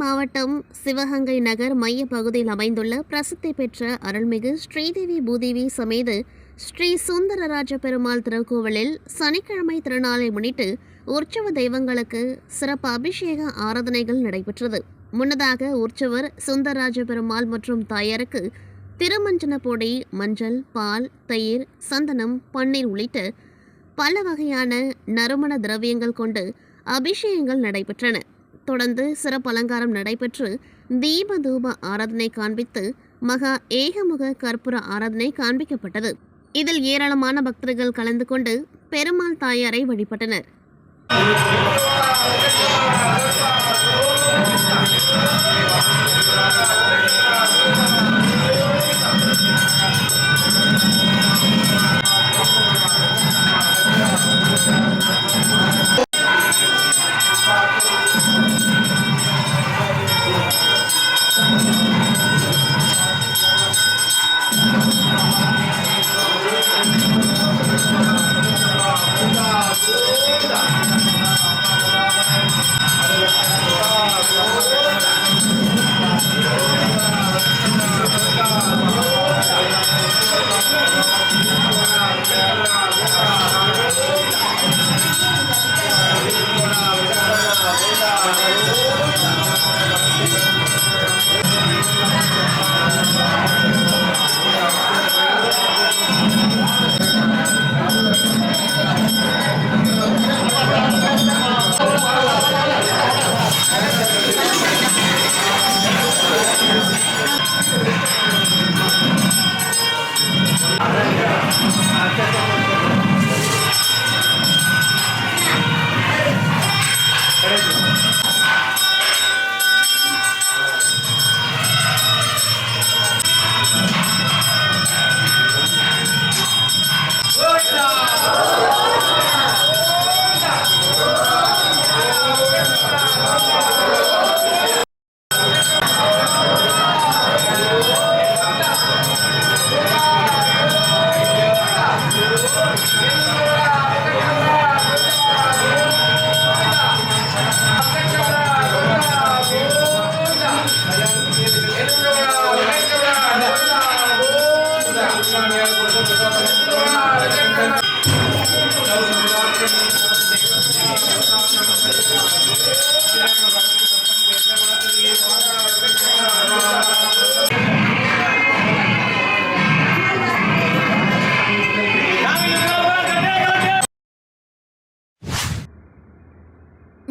மாவட்டம் சிவகங்கை நகர் மைய பகுதியில் அமைந்துள்ள பிரசித்தி பெற்ற அருள்மிகு ஸ்ரீதேவி பூதேவி சமேத ஸ்ரீ சுந்தரராஜ பெருமாள் திருக்கோவிலில் சனிக்கிழமை திருநாளை முன்னிட்டு உற்சவ தெய்வங்களுக்கு சிறப்பு அபிஷேக ஆராதனைகள் நடைபெற்றது. முன்னதாக உற்சவர் சுந்தரராஜ பெருமாள் மற்றும் தாயாருக்கு திருமஞ்சன பொடி, மஞ்சள், பால், தயிர், சந்தனம், பன்னீர் உள்ளிட்ட பல வகையான நறுமண திரவியங்கள் கொண்டு அபிஷேகங்கள் நடைபெற்றன. தொடர்ந்து சிறப்பு அலங்காரம் நடைபெற்று தீப தூப ஆராதனை காண்பித்து மகா ஏகமுக கற்பூர ஆராதனை காண்பிக்கப்பட்டது. இதில் ஏராளமான பக்தர்கள் கலந்து கொண்டு பெருமாள் தாயாரை வழிபட்டனர்.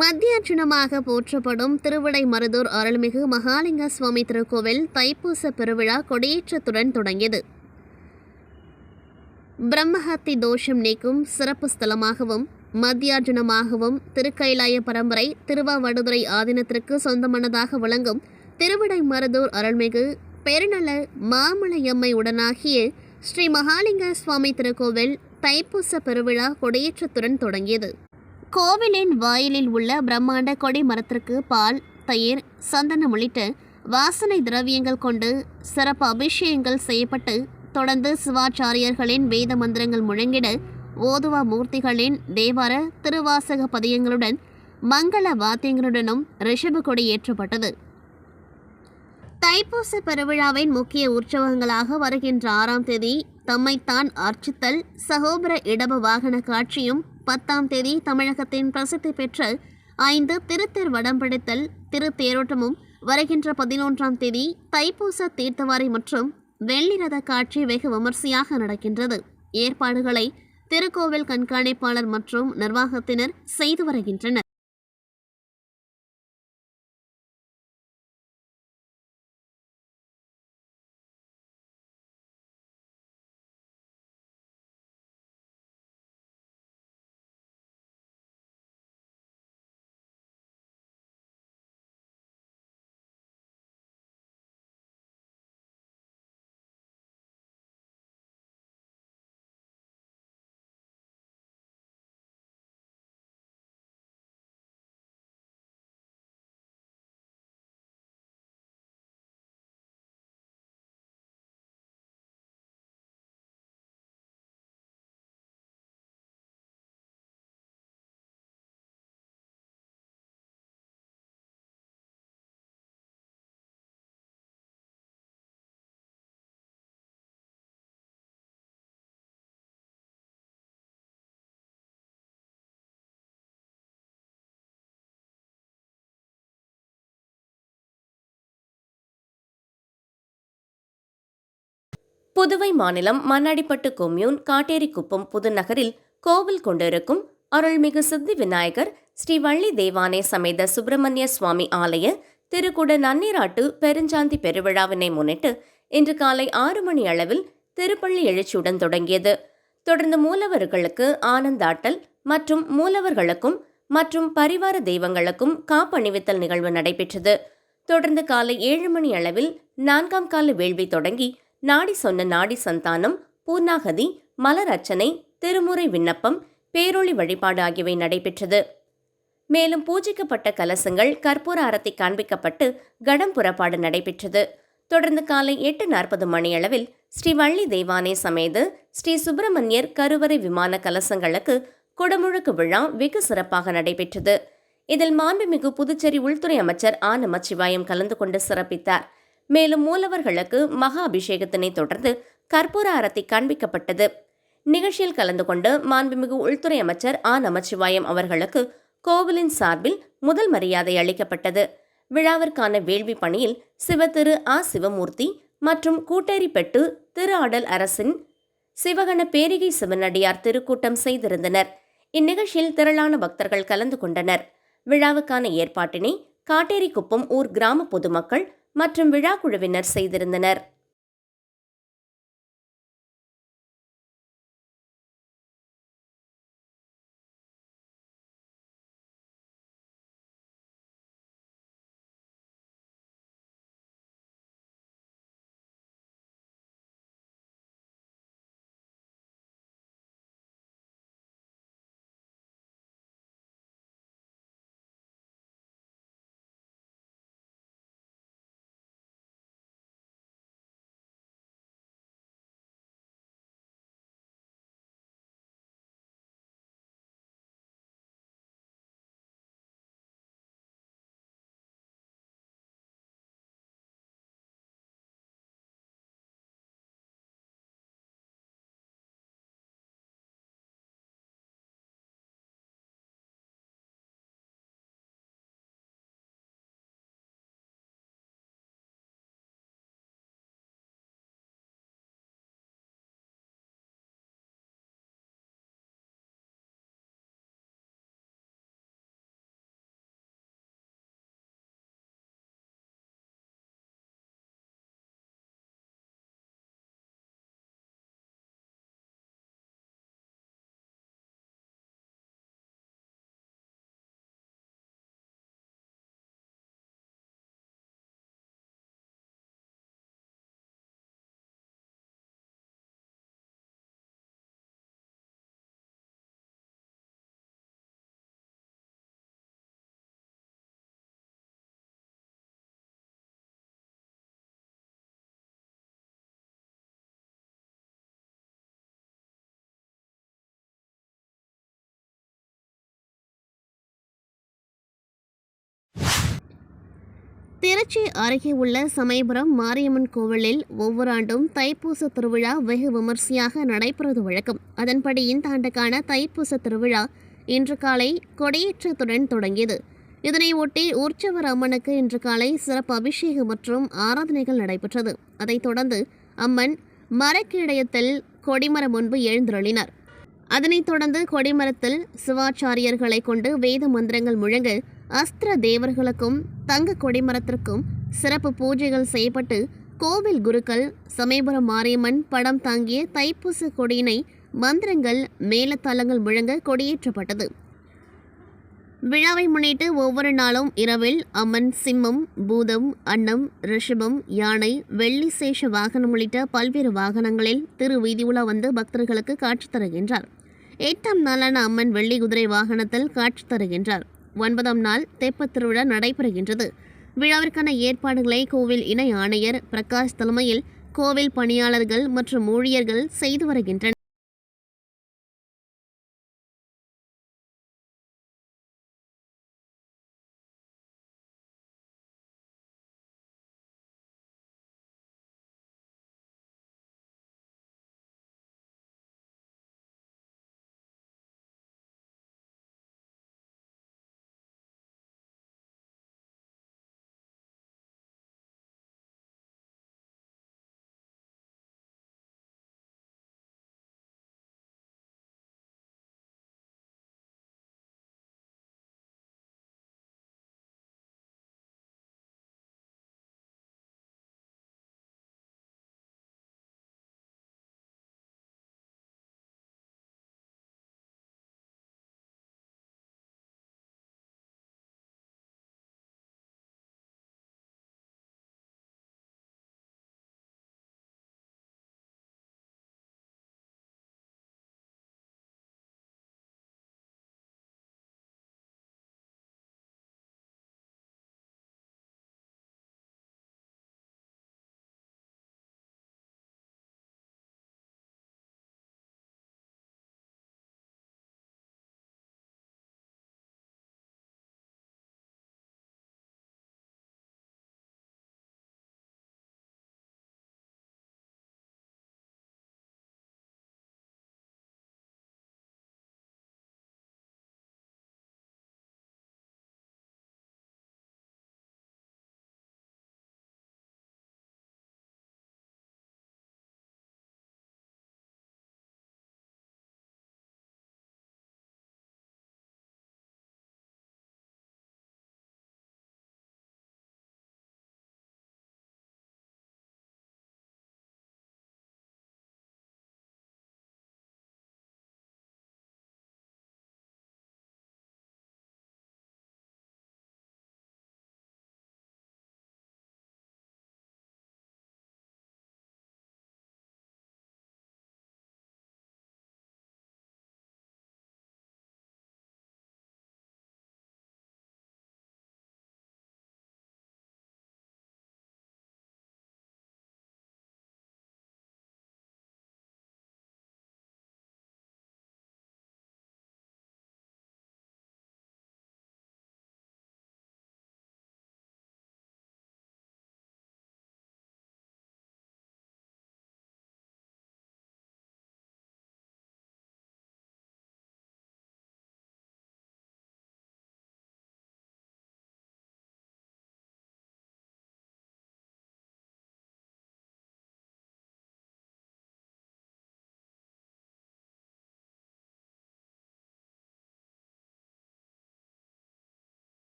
மத்தியார்ச்சனமாக போற்றப்படும் திருவிடைமருதூர் அருள்மிகு மகாலிங்க சுவாமி திருக்கோவில் தைப்பூச பெருவிழா கொடியேற்றத்துடன் தொடங்கியது. பிரம்மஹத்தி தோஷம் நீக்கும் சிறப்பு ஸ்தலமாகவும் மத்தியார்ஜனமாகவும் திருக்கைலாய பரம்பரை திருவாவடுதுறை ஆதீனத்திற்கு சொந்தமானதாக விளங்கும் திருவிடைமருதூர் அருள்மிகு பெருநல மாமலையம்மை உடனாகிய ஸ்ரீ மகாலிங்க சுவாமி திருக்கோவில் தைப்பூச பெருவிழா கொடியேற்றத்துடன் தொடங்கியது. கோவிலின் வாயிலில் உள்ள பிரம்மாண்ட கொடி மரத்திற்கு பால், தயிர், சந்தனம் உள்ளிட்ட வாசனை திரவியங்கள் கொண்டு சிறப்பு அபிஷேகங்கள் செய்யப்பட்டு தொடர்ந்து சிவாச்சாரியர்களின் வேத மந்திரங்கள் முழங்கிட ஓதுவா மூர்த்திகளின் தேவார திருவாசக பதியங்களுடன் மங்கள வாத்தியங்களுடனும் ரிஷப கொடி ஏற்றப்பட்டது. தைப்பூச பெருவிழாவின் முக்கிய உற்சவங்களாக வருகின்ற 6ஆம் தேதி தம்மைத்தான் அர்ச்சித்தல் சகோபர இடப வாகன காட்சியும், 10ஆம் தேதி தமிழகத்தின் பிரசித்தி பெற்ற 5 திருத்தேர் வடம் பிடித்தல் திருத்தேரோட்டமும், வருகின்ற 11ஆம் தேதி தைப்பூச தீர்த்தவாரி மற்றும் வெள்ளி ரத காட்சி வெகு விமர்சையாக நடக்கின்றது. ஏற்பாடுகளை திருக்கோவில் கண்காணிப்பாளர் மற்றும் நிர்வாகத்தினர் செய்து வருகின்றனர். புதுவை மாநிலம் மண்ணடிப்பட்டு கொம்யூன் காட்டேரிக்குப்பம் புதுநகரில் கோவில் கொண்டிருக்கும் அருள்மிகு சித்தி விநாயகர் ஸ்ரீ வள்ளி தேவானை சமேத சுப்பிரமணிய சுவாமி ஆலய திருக்குட நன்னீராட்டு பெருஞ்சாந்தி பெருவிழாவினை முன்னிட்டு இன்று காலை 6 மணி அளவில் திருப்பள்ளி எழுச்சியுடன் தொடங்கியது. தொடர்ந்து மூலவர்களுக்கு ஆனந்தாட்டல் மற்றும் மூலவர்களுக்கும் மற்றும் பரிவார தெய்வங்களுக்கும் காப்பணிவித்தல் நிகழ்வு நடைபெற்றது. தொடர்ந்து காலை 7 மணி அளவில் 4ஆம் கால வேள்வி தொடங்கி நாடி சொன்ன நாடி சந்தானம், பூர்ணாகதி, மலர் அர்ச்சனை, திருமுறை விண்ணப்பம், பேரொளி வழிபாடு ஆகியவை நடைபெற்றது. மேலும் பூஜிக்கப்பட்ட கலசங்கள் கற்பூர ஆரத்தி காண்பிக்கப்பட்டு கடம் புறப்பாடு நடைபெற்றது. தொடர்ந்து காலை 8:40 மணியளவில் ஸ்ரீ வள்ளி தேவானை சமேத ஸ்ரீ சுப்பிரமணியர் கருவறை விமான கலசங்களுக்கு குடமுழுக்கு விழா வெகு சிறப்பாக நடைபெற்றது. இதில் மாண்புமிகு புதுச்சேரி உள்துறை அமைச்சர் ஆ. நமச்சிவாயம் கலந்து கொண்டு சிறப்பித்தார். மேலும் மூலவர்களுக்கு மகா அபிஷேகத்தினை தொடர்ந்து கற்பூர ஆரத்தி காண்பிக்கப்பட்டது. நிகழ்ச்சியில் கலந்து கொண்டு மாண்புமிகு உள்துறை அமைச்சர் ஆ. நமச்சிவாயம் அவர்களுக்கு கோவிலின் சார்பில் முதல் மரியாதை அளிக்கப்பட்டது. விழாவிற்கான வேள்வி பணியில் சிவதிரு ஆ. சிவமூர்த்தி மற்றும் கூட்டேரிப்பெட்டு திரு ஆடல் அரசின் சிவகண பேரிகை சிவனடியார் திருக்கூட்டம் செய்திருந்தனர். இந்நிகழ்ச்சியில் திரளான பக்தர்கள் கலந்து கொண்டனர். விழாவுக்கான ஏற்பாட்டினை காட்டேரிக்குப்பம் ஊர் கிராம பொதுமக்கள் மற்றும் விழா குழுவினர் செய்திருந்தனர். திருச்சி அருகே உள்ள சமயபுரம் மாரியம்மன் கோவிலில் ஒவ்வொரு ஆண்டும் தைப்பூச திருவிழா வெகு விமர்சையாக நடைபெறுவது வழக்கம். அதன்படி இந்த ஆண்டுக்கான தைப்பூச திருவிழா இன்று காலை கொடியேற்றத்துடன் தொடங்கியது. இதனை ஒட்டி ஊர்ச்சவர் அம்மனுக்கு இன்று காலை சிறப்பு அபிஷேகம் மற்றும் ஆராதனைகள் நடைபெற்றது. அதைத் தொடர்ந்து அம்மன் மரக்கீடயத்தில் கொடிமரம் முன்பு எழுந்தருளினார். அதனைத் தொடர்ந்து கொடிமரத்தில் சிவாச்சாரியர்களை கொண்டு வேத மந்திரங்கள் முழங்க அஸ்திர தேவர்களுக்கும் தங்க கொடிமரத்திற்கும் சிறப்பு பூஜைகள் செய்யப்பட்டு கோவில் குருக்கள் சமயபுரம் மாரியம்மன் படம் தாங்கிய தைப்பூச கொடியினை மந்திரங்கள் மேலத்தலங்கள் முழங்க கொடியேற்றப்பட்டது. விழாவை முன்னிட்டு ஒவ்வொரு நாளும் இரவில் அம்மன் சிம்மம், பூதம், அன்னம், ரிஷபம், யானை, வெள்ளி சேஷ வாகனம் உள்ளிட்ட பல்வேறு வாகனங்களில் திருவீதி உலா வந்து பக்தர்களுக்கு காட்சி தருகின்றார். 8ஆம் நாளான அம்மன் வெள்ளி குதிரை வாகனத்தில் காட்சி தருகின்றார். 9ஆம் நாள் தெப்பத் திருவிழா நடைபெறுகின்றது. விழாவிற்கான ஏற்பாடுகளை கோவில் இணை ஆணையர் பிரகாஷ் தலைமையில் கோவில் பணியாளர்கள் மற்றும் ஊழியர்கள் செய்து வருகின்றனர்.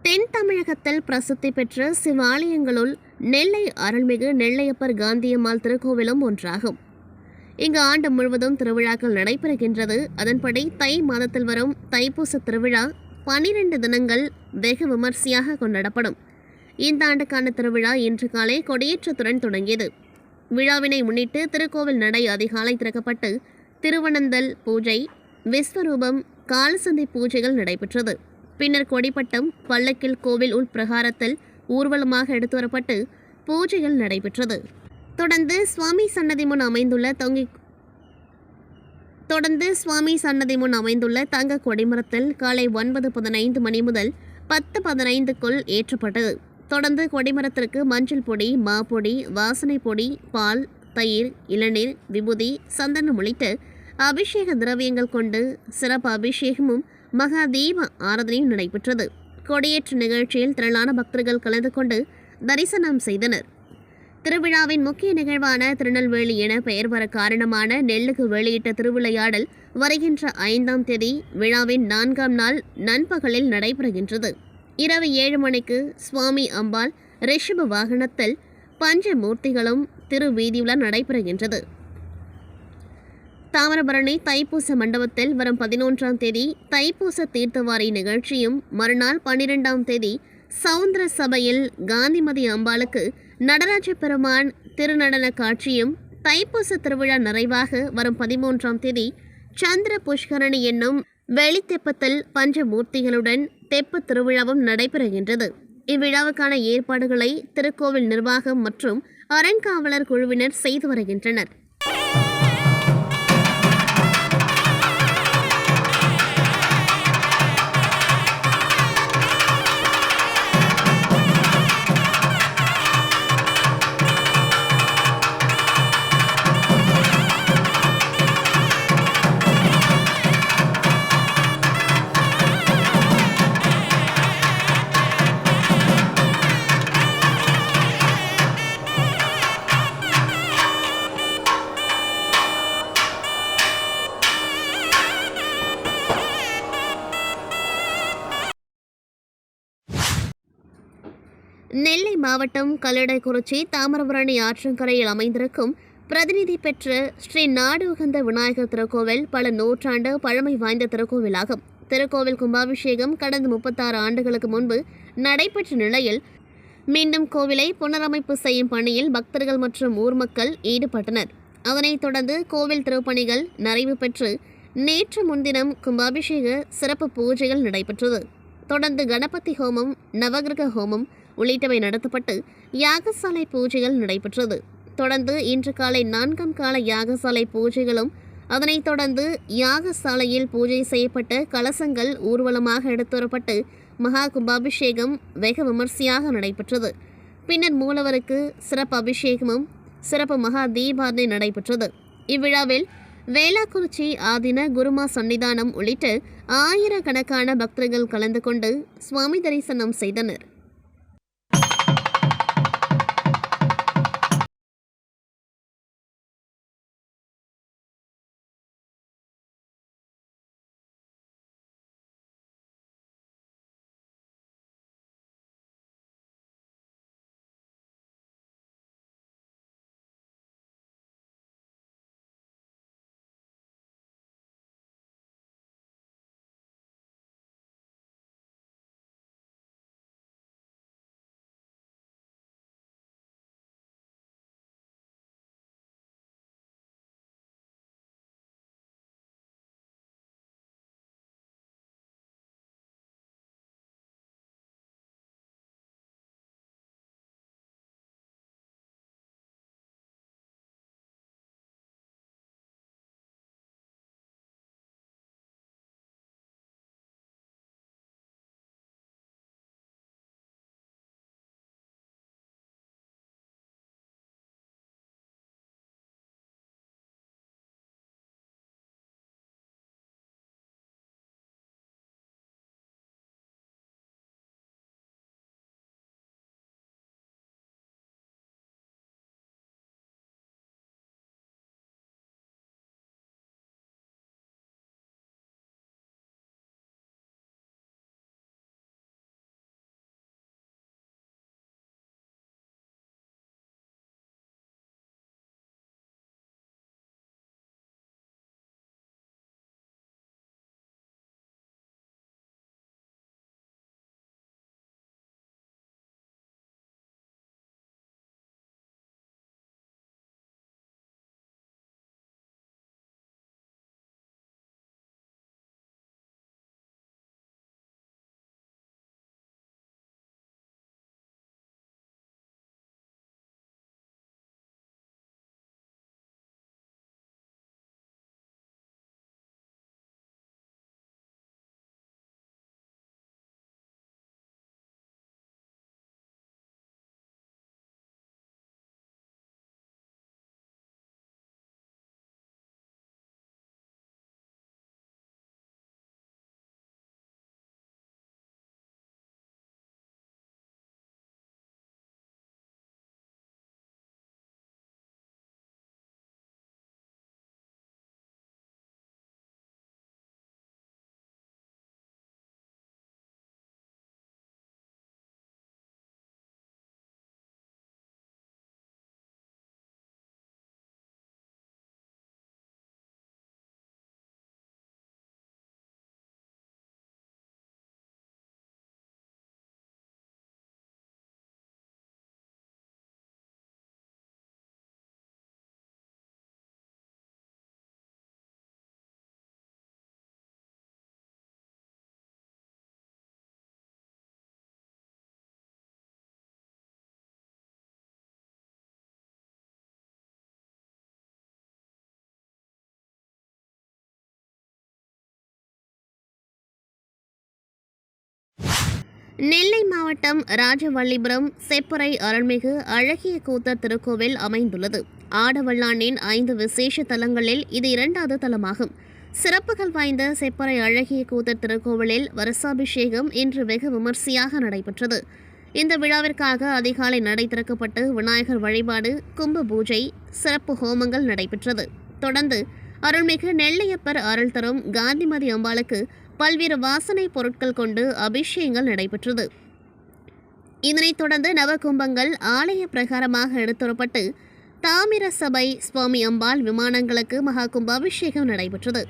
தென் தமிழகத்தில் பிரசித்தி பெற்ற சிவாலயங்களுள் நெல்லை அருள்மிகு நெல்லையப்பர் காந்தியம்மாள் திருக்கோவிலும் ஒன்றாகும். இங்கு ஆண்டு முழுவதும் திருவிழாக்கள் நடைபெறுகின்றது. அதன்படி தை மாதத்தில் வரும் தைப்பூச திருவிழா 12 தினங்கள் வெகு விமர்சையாக கொண்டாடப்படும். இந்த ஆண்டுக்கான திருவிழா இன்று காலை கொடியேற்றத்துடன் தொடங்கியது. விழாவினை முன்னிட்டு திருக்கோவில் நடை அதிகாலை திறக்கப்பட்டு திருவனந்தல் பூஜை, விஸ்வரூபம், காலசந்தி பூஜைகள் நடைபெற்றது. பின்னர் கொடிப்பட்டம் பல்லக்கில் கோவில் உள்பிரகாரத்தில் ஊர்வலமாக எடுத்து வரப்பட்டு பூஜைகள் நடைபெற்றது. தொடர்ந்து சுவாமி சன்னதி முன் அமைந்துள்ள தங்க கொடிமரத்தில் காலை 9:15 மணி முதல் 10:15க்குள் ஏற்றப்பட்டது. தொடர்ந்து கொடிமரத்திற்கு மஞ்சள் பொடி, மாப்பொடி, வாசனை பொடி, பால், தயிர், இளநீர், விபூதி, சந்தனம் உள்ளிட்ட அபிஷேக திரவியங்கள் கொண்டு சிறப்பு அபிஷேகமும் மகா தீப ஆராதனையும் நடைபெற்றது. கொடியேற்ற நிகழ்ச்சியில் திரளான பக்தர்கள் கலந்து கொண்டு தரிசனம் செய்தனர். திருவிழாவின் முக்கிய நிகழ்வான திருநெல்வேலி என பெயர் வர காரணமான நெல்லுக்கு வெளியிட்ட திருவிளையாடல் வருகின்ற 5ஆம் தேதி விழாவின் 4ஆம் நாள் நண்பகலில் நடைபெறுகின்றது. இரவு 7 மணிக்கு சுவாமி அம்பாள் ரிஷப வாகனத்தில் பஞ்சமூர்த்திகளும் திருவீதியுலா நடைபெறுகின்றது. தாமிரபரணி தைப்பூச மண்டபத்தில் வரும் 11ஆம் தேதி தைப்பூச தீர்த்தவாரி நிகழ்ச்சியும், மறுநாள் 12ஆம் தேதி சவுந்தர சபையில் காந்திமதி அம்பாளுக்கு நடராஜ பெருமான் திருநடன காட்சியும், தைப்பூச திருவிழா நிறைவாக வரும் 13ஆம் தேதி சந்திர புஷ்கரணி என்னும் வெளித்தெப்பத்தில் பஞ்சமூர்த்திகளுடன் தெப்ப திருவிழாவும் நடைபெறுகின்றது. இவ்விழாவுக்கான ஏற்பாடுகளை திருக்கோவில் நிர்வாகம் மற்றும் அறங்காவலர் குழுவினர் செய்து வருகின்றனர். நெல்லை மாவட்டம் கல்லடைக்குறிச்சி தாமிரபரணி ஆற்றங்கரையில் அமைந்திருக்கும் பிரதிநிதி பெற்ற ஸ்ரீ நாடு உகந்த விநாயகர் திருக்கோவில் பல நூற்றாண்டு பழமை வாய்ந்த திருக்கோவிலாகும். திருக்கோவில் கும்பாபிஷேகம் கடந்த 36 ஆண்டுகளுக்கு முன்பு நடைபெற்ற நிலையில் மீண்டும் கோவிலை புனரமைப்பு செய்யும் பணியில் பக்தர்கள் மற்றும் ஊர் மக்கள் ஈடுபட்டனர். அதனைத் தொடர்ந்து கோவில் திருப்பணிகள் நிறைவு பெற்று நேற்று முன்தினம் கும்பாபிஷேக சிறப்பு பூஜைகள் நடைபெற்றது. தொடர்ந்து கணபதி ஹோமம், நவகிரக ஹோமம் உள்ளிட்டவை நடத்தப்பட்டு யாகசாலை பூஜைகள் நடைபெற்றது. தொடர்ந்து இன்று காலை 4ஆம் கால யாகசாலை பூஜைகளும், அதனைத் தொடர்ந்து யாகசாலையில் பூஜை செய்யப்பட்ட கலசங்கள் ஊர்வலமாக எடுத்து வரப்பட்டு மகா கும்பாபிஷேகம் வெகு விமர்சையாக நடைபெற்றது. பின்னர் மூலவருக்கு சிறப்பு அபிஷேகமும் சிறப்பு மகா தீபாரதனை நடைபெற்றது. இவ்விழாவில் வேளாக்குறிச்சி ஆதீன குருமா சன்னிதானம் உள்ளிட்ட ஆயிரக்கணக்கான பக்தர்கள் கலந்து கொண்டு சுவாமி தரிசனம் செய்தனர். நெல்லை மாவட்டம் ராஜவள்ளிபுரம் செப்பறை அருள்மிகு அழகிய கூத்தர் திருக்கோவில் அமைந்துள்ளது. ஆடவல்லாண்டின் 5 விசேஷ தலங்களில் இது 2வது தலமாகும். சிறப்புகள் வாய்ந்த செப்பறை அழகிய கூத்தர் திருக்கோவிலில் வருஷாபிஷேகம் இன்று வெகு விமர்சையாக நடைபெற்றது. இந்த விழாவிற்காக அதிகாலை நடை திறக்கப்பட்டு விநாயகர் வழிபாடு, கும்ப பூஜை, சிறப்பு ஹோமங்கள் நடைபெற்றது. தொடர்ந்து அருள்மிகு நெல்லையப்பர் அருள் தரும் காந்திமதி அம்பாளுக்கு பல்வேறு வாசனை பொருட்கள் கொண்டு அபிஷேகங்கள் நடைபெற்றது. இதனைத் தொடர்ந்து நவகும்பங்கள் ஆலய பிரகாரமாக எடுத்துறப்பட்டு தாமிர சபை சுவாமி அம்பாள் விமானங்களுக்கு மகா கும்பாபிஷேகம் நடைபெற்றது.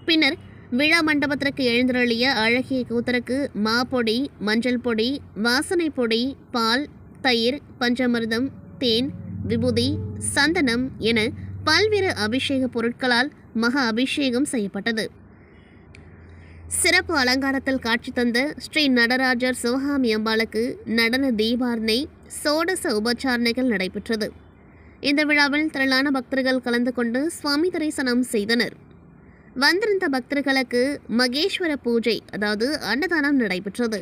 பின்னர் விழா மண்டபத்திற்கு எழுந்தருளிய அழகிய கூத்தருக்கு மாப்பொடி, மஞ்சள் பொடி, வாசனை பொடி, பால், தயிர், பஞ்சமிர்தம், தேன், விபூதி, சந்தனம் என பல்வேறு அபிஷேக பொருட்களால் மகா அபிஷேகம் செய்யப்பட்டது. சிறப்பு அலங்காரத்தில் காட்சி தந்த ஸ்ரீ நடராஜர் சிவகாமி அம்பாளுக்கு நடன தீபாரணை, சோடச உபச்சாரணைகள் நடைபெற்றது. இந்த விழாவில் திரளான பக்தர்கள் கலந்து கொண்டு சுவாமி தரிசனம் செய்தனர். வந்திருந்த பக்தர்களுக்கு மகேஸ்வர பூஜை அதாவது அன்னதானம் நடைபெற்றது.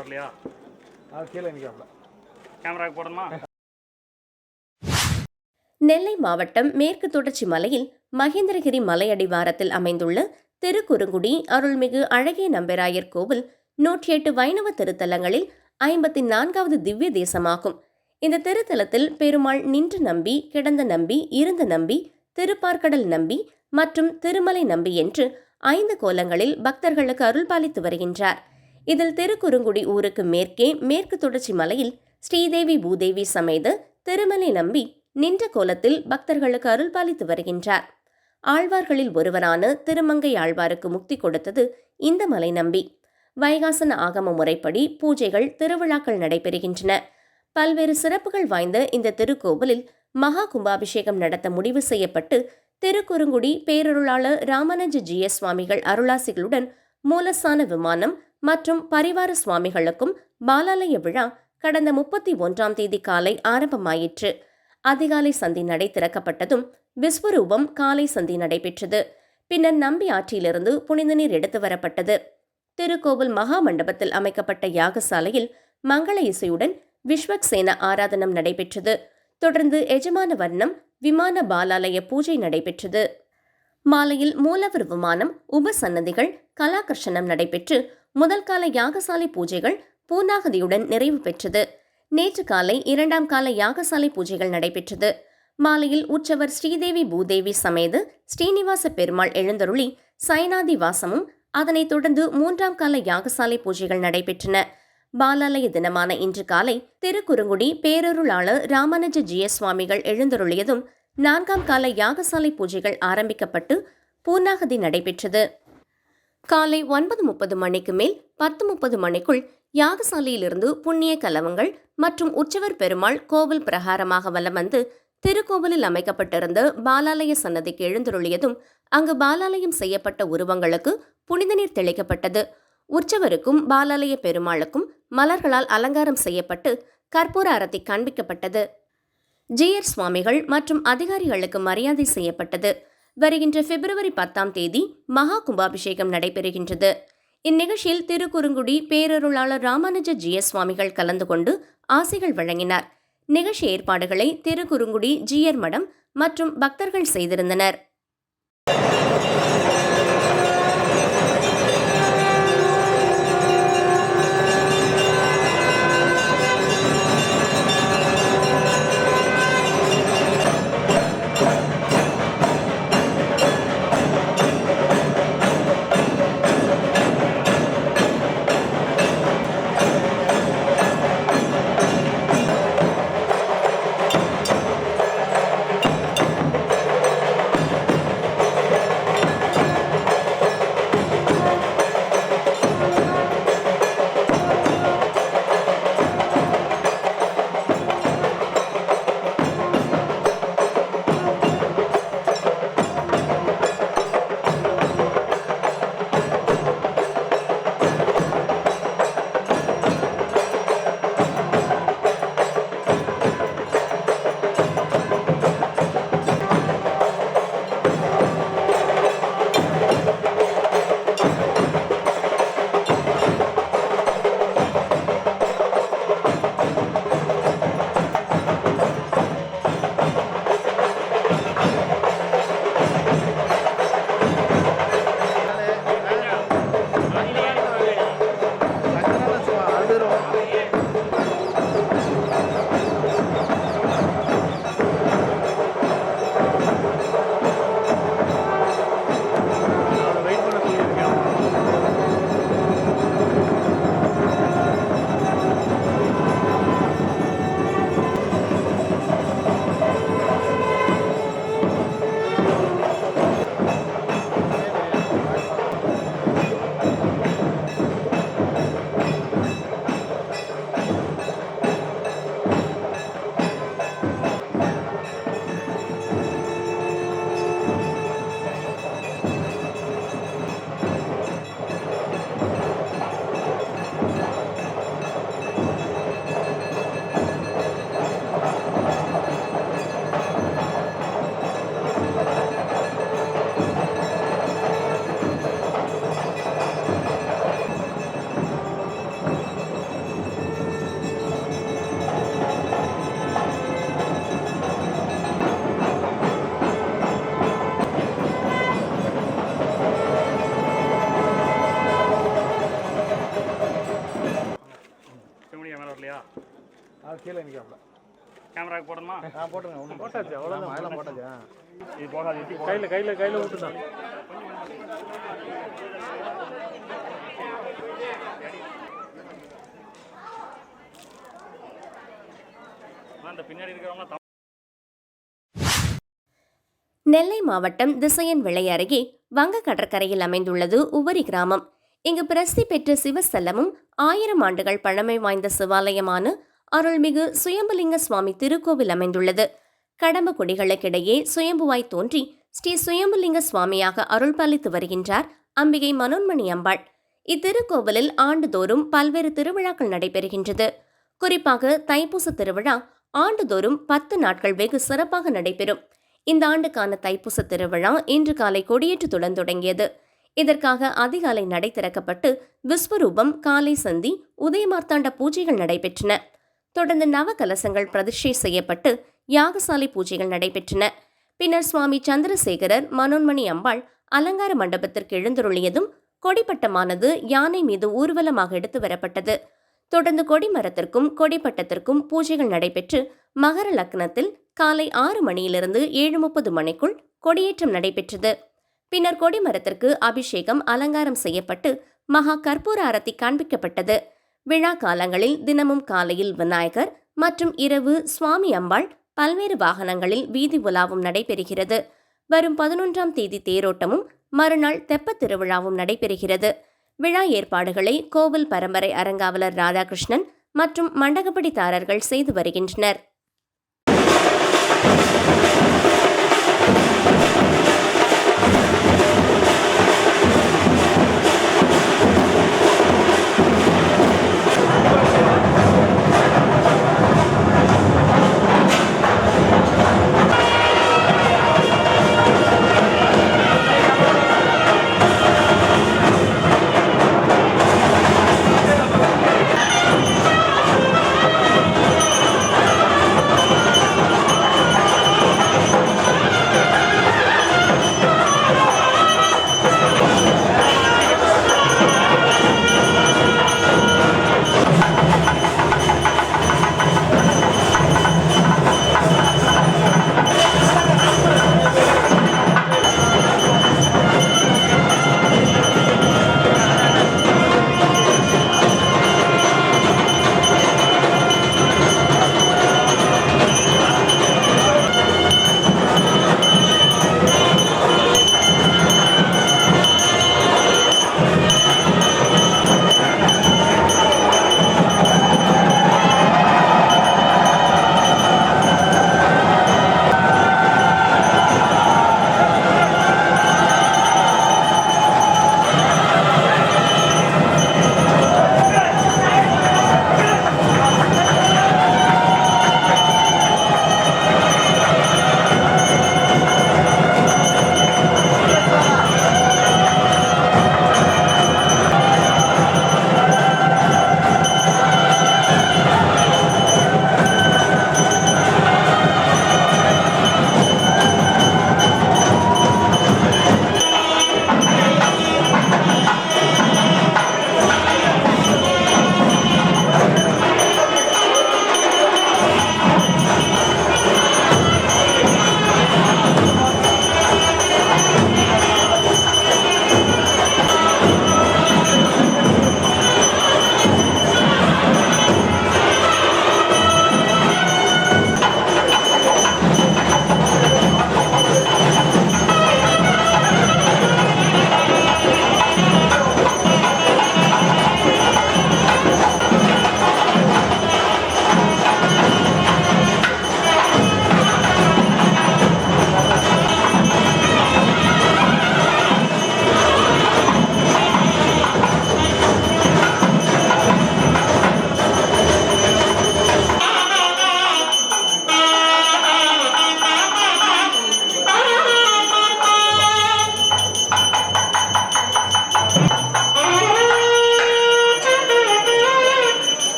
வரலையா? கீழே நிற்காப்ல. கேமராக்கு போடணுமா? நெல்லை மாவட்டம் மேற்கு தொடர்ச்சி மலையில் மகேந்திரகிரி மலையடிவாரத்தில் அமைந்துள்ள திருக்குறுங்குடி அருள்மிகு அழகிய நம்பிராயர் கோவில் 108 வைணவ திருத்தலங்களில் 54வது திவ்ய தேசமாகும். இந்த திருத்தலத்தில் பெருமாள் நின்று நம்பி, கிடந்த நம்பி, இருந்த நம்பி, திருப்பார்க்கடல் நம்பி மற்றும் திருமலை நம்பி என்று 5 கோலங்களில் பக்தர்களுக்கு அருள்பாலித்து வருகின்றார். இதில் திருக்குறுங்குடி ஊருக்கு மேற்கே மேற்கு தொடர்ச்சி மலையில் ஸ்ரீதேவி பூதேவி சமேத திருமலை நம்பி நின்ற கோலத்தில் பக்தர்களுக்கு அருள்பாலித்து வருகின்றார். ஆழ்வார்களில் ஒருவரான திருமங்கை ஆழ்வாருக்கு முக்தி கொடுத்தது இந்த மலை நம்பி. வைகாசன ஆகம முறைப்படி பூஜைகள், திருவிழாக்கள் நடைபெறுகின்றன. பல்வேறு சிறப்புகள் வாய்ந்த இந்த திருக்கோவிலில் மகா கும்பாபிஷேகம் நடத்த முடிவு செய்யப்பட்டு திருக்குறுங்குடி பேரருளாளர் ராமானுஜ ஜிஎஸ் சுவாமிகள் அருளாசிகளுடன் மூலஸ்தான விமானம் மற்றும் பரிவார சுவாமிகளுக்கும் பாலாலய விழா கடந்த 31ஆம் தேதி காலை ஆரம்பமாயிற்று. அதிகாலை சந்தி நடை திறக்கப்பட்டதும் விஸ்வரூபம் காலை சந்தி நடைபெற்றது. பின்னர் நம்பி ஆற்றிலிருந்து புனித நீர் எடுத்து வரப்பட்டது. திருக்கோவில் மகா மண்டபத்தில் அமைக்கப்பட்ட யாகசாலையில் மங்கள இசையுடன் விஸ்வக்சேன ஆராதனம் நடைபெற்றது. தொடர்ந்து எஜமான வர்ணம் விமான பாலாலய பூஜை நடைபெற்றது. மாலையில் மூலவர் விமானம், உபசன்னதிகள், கலாகர்ஷனம் நடைபெற்று முதல் கால யாகசாலை பூஜைகள் பூர்ணாகதியுடன் நிறைவு பெற்றது. நேற்று காலை 2ஆம் கால யாகசாலை பூஜைகள் நடைபெற்றது. மாலையில் உற்சவர் ஸ்ரீதேவி பூதேவி சமேத ஸ்ரீனிவாச பெருமாள் எழுந்தருளி சயனாதி வாசமும், அதனைத் தொடர்ந்து 3ஆம் கால யாகசாலை பூஜைகள் நடைபெற்றன. பாலாலய தினமான இன்று காலை திருக்குறுங்குடி பேரருளாளர் ராமானுஜ ஜிஎஸ் சுவாமிகள் எழுந்தருளியதும் 4ஆம் கால யாகசாலை பூஜைகள் ஆரம்பிக்கப்பட்டு பூர்ணாகதி நடைபெற்றது. காலை 9:30 மணிக்கு மேல் 10:30 மணிக்குள் யாகசாலையிலிருந்து புண்ணிய கலவங்கள் மற்றும் உற்சவர் பெருமாள் கோவில் பிரகாரமாக வலம் வந்து திருக்கோவிலில் அமைக்கப்பட்டிருந்த பாலாலய சன்னதிக்கு எழுந்தருளியதும் அங்கு பாலாலயம் செய்யப்பட்ட உருவங்களுக்கு புனித நீர் தெளிக்கப்பட்டது. உற்சவருக்கும் பாலாலய பெருமாளுக்கும் மலர்களால் அலங்காரம் செய்யப்பட்டு கற்பூர அரத்தி காண்பிக்கப்பட்டது. ஜிஆர் சுவாமிகள் மற்றும் அதிகாரிகளுக்கு மரியாதை செய்யப்பட்டது. வருகின்ற பிப்ரவரி 10ஆம் தேதி மகா கும்பாபிஷேகம் நடைபெறுகின்றது. இந்நிகழ்ச்சியில் திருக்குறுங்குடி பேரருளாளர் ராமானுஜ ஜிஎஸ் சுவாமிகள் கலந்து கொண்டு ஆசிகள் வழங்கினார். நிகழ்ச்சி ஏற்பாடுகளை திருக்குறுங்குடி ஜிஆர் மடம் மற்றும் பக்தர்கள் செய்திருந்தனர். அது கீழே நிற்காப்ல. கேமராக்கு போடணுமா? போட்டுருங்க. ஒன்றும் போட்டாச்சு, அவ்வளோதான். அதெல்லாம் போட்டாச்சு. இது போகாது. கையில் விட்டுதான். அந்த பின்னாடி இருக்கிறவங்க நெல்லை மாவட்டம் திசையன் விளை அருகே வங்க கடற்கரையில் அமைந்துள்ளது உவரி கிராமம். இங்கு பிரசித்தி பெற்ற சிவஸ்தலமும் 1000 ஆண்டுகள் பழமை வாய்ந்த சிவாலயமான அருள்மிகு சுயம்புலிங்க சுவாமி திருக்கோவில் அமைந்துள்ளது. கடம்ப கொடிகளுக்கிடையே சுயம்புவாய் தோன்றி ஸ்ரீ சுயம்புலிங்க சுவாமியாக அருள் பாலித்து வருகின்றார் அம்பிகை மனோன்மணி அம்பாள். இத்திருக்கோவிலில் ஆண்டுதோறும் பல்வேறு திருவிழாக்கள் நடைபெறுகின்றது. குறிப்பாக தைப்பூச திருவிழா ஆண்டுதோறும் 10 நாட்கள் வெகு சிறப்பாக நடைபெறும். இந்த ஆண்டுக்கான தைப்பூச திருவிழா இன்று காலை கொடியேற்றத்துடன் தொடங்கியது. இதற்காக அதிகாலை நடை திறக்கப்பட்டு விஸ்வரூபம், காலை சந்தி, உதயமார்த்தாண்ட பூஜைகள் நடைபெற்றன. தொடர்ந்து நவகலசங்கள் பிரதிஷ்டை செய்யப்பட்டு யாகசாலை பூஜைகள் நடைபெற்றன. பின்னர் சுவாமி சந்திரசேகரர் மனோன்மணி அம்பாள் அலங்கார மண்டபத்திற்கு எழுந்தருளியதும் கொடிப்பட்டமானது யானை மீது ஊர்வலமாக எடுத்து வரப்பட்டது. தொடர்ந்து கொடிமரத்திற்கும் கொடிப்பட்டத்திற்கும் பூஜைகள் நடைபெற்று மகர லக்னத்தில் காலை 6 மணியிலிருந்து 7:30 மணிக்குள் கொடியேற்றம் நடைபெற்றது. பின்னர் கொடிமரத்திற்கு அபிஷேகம், அலங்காரம் செய்யப்பட்டு மகா கற்பூர ஆரத்தி காண்பிக்கப்பட்டது. விழா காலங்களில் தினமும் காலையில் விநாயகர் மற்றும் இரவு சுவாமி அம்பாள் பல்வேறு வாகனங்களில் வீதி உலாவும் நடைபெறுகிறது. வரும் 11ஆம் தேதி தேரோட்டமும் மறுநாள் தெப்பத் திருவிழாவும் நடைபெறுகிறது. விழா ஏற்பாடுகளை கோவில் பரம்பரை அரங்காவலர் ராதாகிருஷ்ணன் மற்றும் மண்டகப்படிதாரர்கள் செய்து வருகின்றனர்.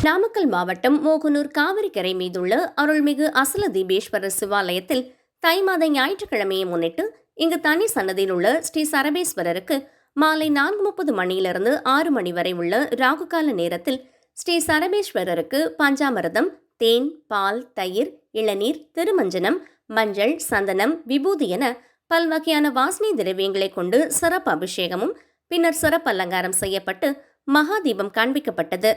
நாமக்கல் மாவட்டம் மோகனூர் காவிரிக்கரை மீதுள்ள அருள்மிகு அசல தீபேஸ்வரர் சிவாலயத்தில் தை மாத ஞாயிற்றுக்கிழமையை முன்னிட்டு இங்கு தனி சன்னதியில் உள்ள ஸ்ரீ சரபேஸ்வரருக்கு மாலை 4:30 மணியிலிருந்து 6 மணி வரை உள்ள ராகுகால நேரத்தில் ஸ்ரீ சரபேஸ்வரருக்கு பஞ்சாமிர்தம், தேன், பால், தயிர், இளநீர், திருமஞ்சனம், மஞ்சள், சந்தனம், விபூதி என பல்வகையான வாசனை திரவியங்களை கொண்டு சிறப்பு அபிஷேகமும் பின்னர் சிறப்பு அலங்காரம் செய்யப்பட்டு மகாதீபம் காண்பிக்கப்பட்டது.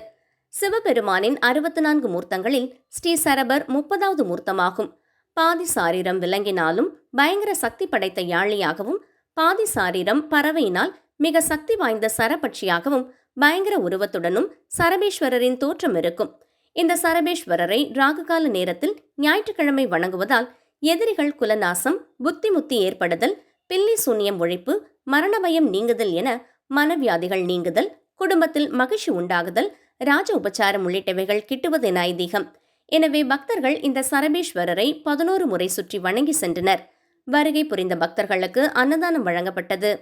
சிவபெருமானின் 64 மூர்த்தங்களில் ஸ்ரீ சரபர் 30வது மூர்த்தமாகும். பாதி சாரீரம் விலங்கினாலும் பயங்கர சக்தி படைத்த யாழியாகவும், பாதி சாரீரம் பறவையினால் மிக சக்தி வாய்ந்த சரபட்சியாகவும் பயங்கர உருவத்துடனும் சரபேஸ்வரரின் தோற்றம் இருக்கும். இந்த சரபேஸ்வரரை ராகுகால நேரத்தில் ஞாயிற்றுக்கிழமை வணங்குவதால் எதிரிகள் குலநாசம், புத்திமுத்தி ஏற்படுதல், பில்லி சூன்யம் ஒழிப்பு, மரண பயம் நீங்குதல் என மனவியாதிகள் நீங்குதல், குடும்பத்தில் மகிழ்ச்சி உண்டாகுதல், ராஜ உபச்சாரம் உள்ளிட்டவைகள் கிட்டுவதென ஐதீகம். எனவே பக்தர்கள் இந்த சரபேஸ்வரரை 11 முறை சுற்றி வணங்கி சென்றனர். வருகை புரிந்த பக்தர்களுக்கு அன்னதானம் வழங்கப்பட்டது.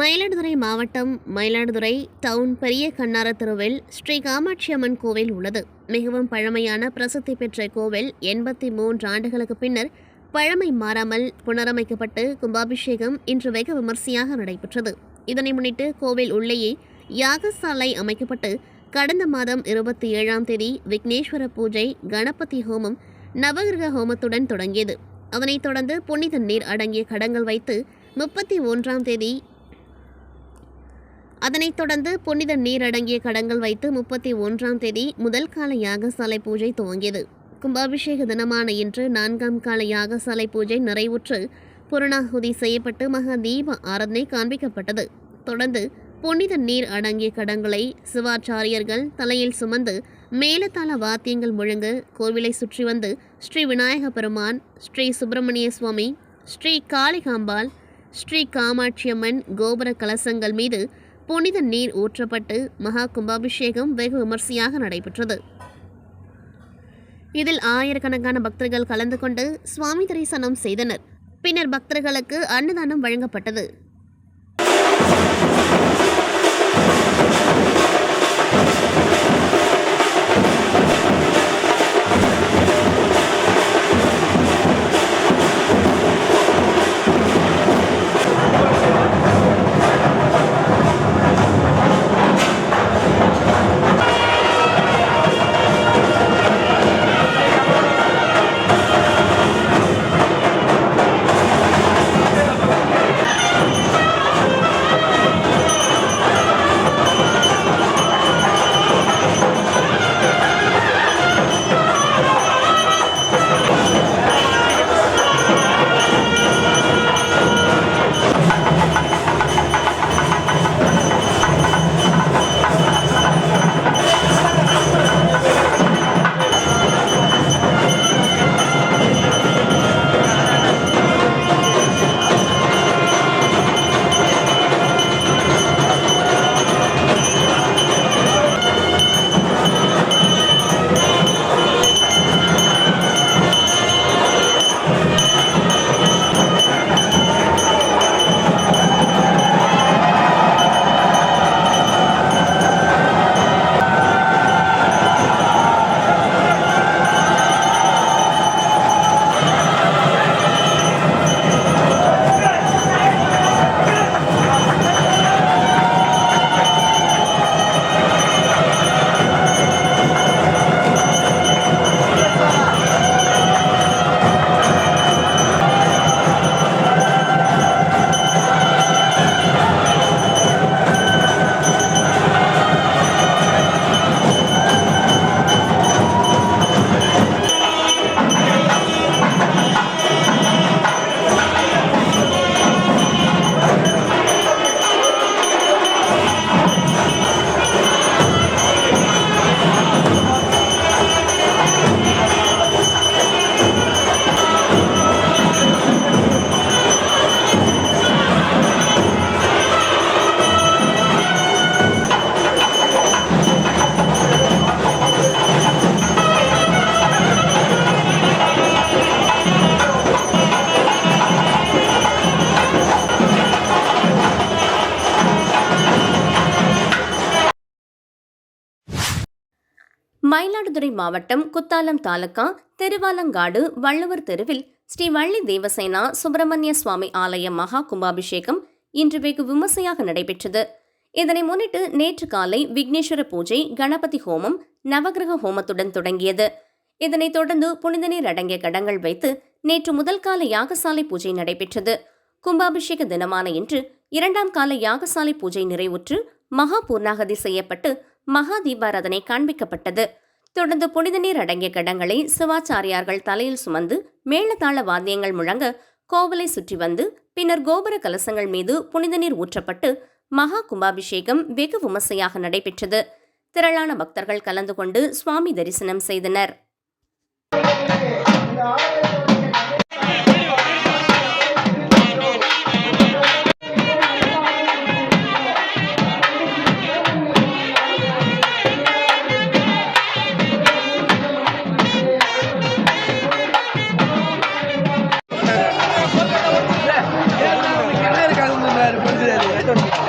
மயிலாடுதுறை மாவட்டம் மயிலாடுதுறை டவுன் பெரிய கண்ணார தெருவில் ஸ்ரீ காமாட்சி அம்மன் கோவில் உள்ளது. மிகவும் பழமையான பிரசித்தி பெற்ற கோவில் 83 ஆண்டுகளுக்கு பின்னர் பழமை மாறாமல் புனரமைக்கப்பட்டு கும்பாபிஷேகம் இன்று வெகு விமர்சையாக நடைபெற்றது. இதனை முன்னிட்டு கோவில் உள்ளேயே யாகசாலை அமைக்கப்பட்டு கடந்த மாதம் 27ஆம் தேதி விக்னேஸ்வர பூஜை, கணபதி ஹோமம், நவகிரக ஹோமத்துடன் தொடங்கியது. அதனைத் தொடர்ந்து புனித நீர் அடங்கிய கடங்கள் வைத்து 31ஆம் தேதி முதல் கால யாகசாலை பூஜை துவங்கியது. கும்பாபிஷேக தினமான இன்று 4ஆம் கால யாகசாலை பூஜை நிறைவுற்று புரணாகுதி செய்யப்பட்டு மகா தீப ஆராதனை காண்பிக்கப்பட்டது. தொடர்ந்து புனித நீர் அடங்கிய கடங்களை சிவாச்சாரியர்கள் தலையில் சுமந்து மேலதாள வாத்தியங்கள் முழங்க கோவிலை சுற்றி வந்து ஸ்ரீ விநாயக பெருமான், ஸ்ரீ சுப்பிரமணிய சுவாமி, ஸ்ரீ காளிகாம்பாள், ஸ்ரீ காமாட்சியம்மன் கோபுர கலசங்கள் மீது புனித நீர் ஊற்றப்பட்டு மகா கும்பாபிஷேகம் வெகு விமர்சையாக நடைபெற்றது. இதில் ஆயிரக்கணக்கான பக்தர்கள் கலந்து கொண்டு சுவாமி தரிசனம் செய்தனர். பின்னர் பக்தர்களுக்கு அன்னதானம் வழங்கப்பட்டது. மயிலாடுதுறை மாவட்டம் குத்தாலம் தாலுகா திருவாலங்காடு வள்ளுவர் தெருவில் ஸ்ரீ வள்ளி தேவசேனா சுப்பிரமணிய சுவாமி ஆலய மகா கும்பாபிஷேகம் இன்று வெகு விமர்சையாக நடைபெற்றது. இதனை முன்னிட்டு நேற்று காலை விக்னேஸ்வர பூஜை, கணபதி ஹோமம், நவகிரக ஹோமத்துடன் தொடங்கியது. இதனைத் தொடர்ந்து புனித நீர் அடங்கிய கடங்கள் வைத்து நேற்று முதல் கால யாகசாலை பூஜை நடைபெற்றது. கும்பாபிஷேக தினமான இன்று 2ஆம் கால யாகசாலை பூஜை நிறைவுற்று மகா பூர்ணாகதி செய்யப்பட்டு மகா தீபாராதனை காண்பிக்கப்பட்டது. தொடர்ந்து புனித நீர் அடங்கிய கடங்களை சிவாச்சாரியார்கள் தலையில் சுமந்து மேளதாள வாத்தியங்கள் முழங்க கோவிலை சுற்றி வந்து பின்னர் கோபுர கலசங்கள் மீது புனித நீர் ஊற்றப்பட்டு மகா கும்பாபிஷேகம் வெகு விமர்சையாக நடைபெற்றது. திரளான பக்தர்கள் கலந்து கொண்டு சுவாமி தரிசனம் செய்தனர். I don't know.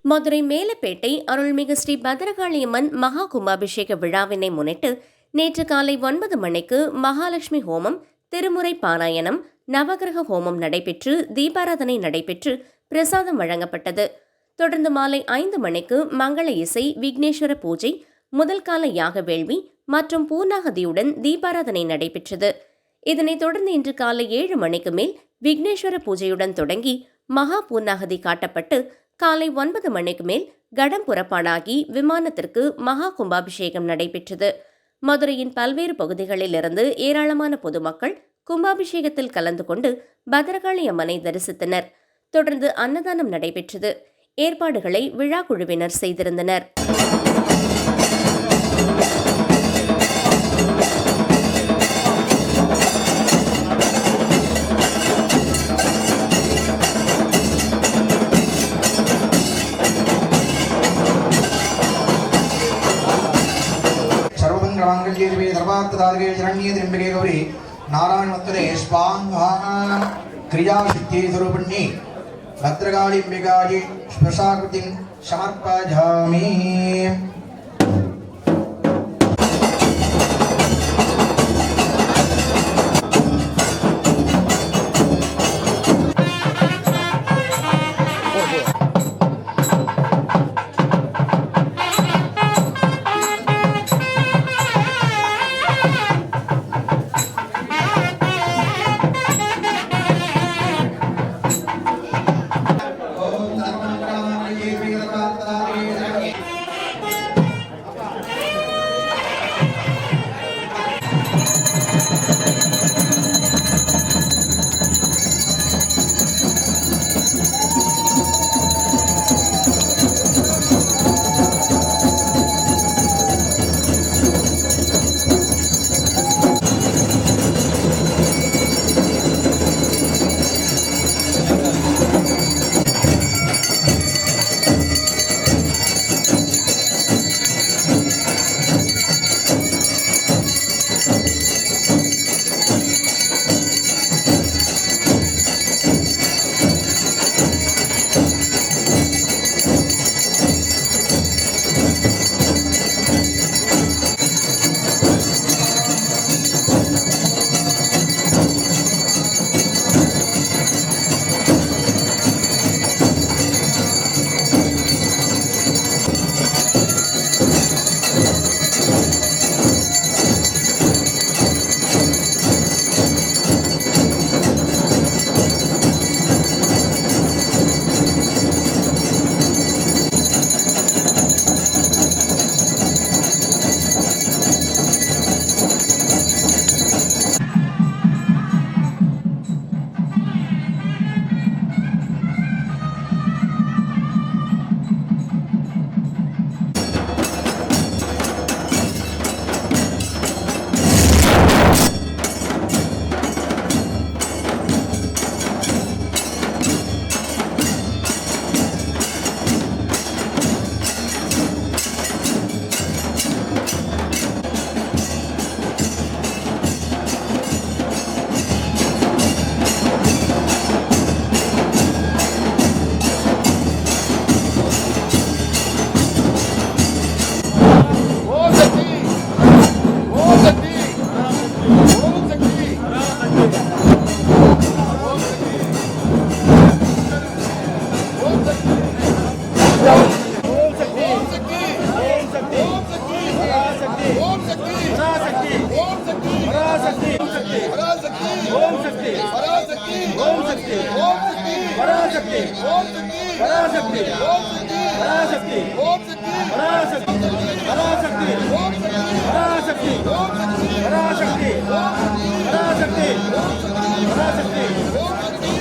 Madurai Melapettai அருள்மிகு ஸ்ரீ பத்ரகாளியம்மன் மகா கும்பாபிஷேக விழாவினை முன்னிட்டு நேற்று காலை 9 மணிக்கு மகாலட்சுமி ஹோமம், திருமுறை பாராயணம், நவகிரக ஹோமம் நடைபெற்று தீபாராதனை நடைபெற்று பிரசாதம் வழங்கப்பட்டது. தொடர்ந்து மாலை 5 மணிக்கு மங்கள இசை, விக்னேஸ்வர பூஜை, முதல் கால யாக வேள்வி மற்றும் பூர்ணாகதியுடன் தீபாராதனை நடைபெற்றது. இதனைத் தொடர்ந்து இன்று காலை 7 மணிக்கு மேல் விக்னேஸ்வர பூஜையுடன் தொடங்கி மகா பூர்ணாகதி காட்டப்பட்டு காலை 9 மணிக்கு மேல் கடம் புறப்பாடாகி விமானத்திற்கு மகா கும்பாபிஷேகம் நடைபெற்றது. மதுரையின் பல்வேறு பகுதிகளிலிருந்து ஏராளமான பொதுமக்கள் கும்பாபிஷேகத்தில் கலந்து கொண்டு பத்ரகாளி அம்மனை தரிசித்தனர். தொடர்ந்து அன்னதானம் நடைபெற்றது. ஏற்பாடுகளை விழா குழுவினர் செய்திருந்தனர். सर्वमंगलमांगल्ये सर्वार्थसाधके शरण्ये त्र्यंबके गौरी नारायणवत्तरे स्वाहा क्रियासिद्धि स्वरूपिणी भद्रकाळीम्बिकायै स्पर्शाकृतिं समर्पयामि.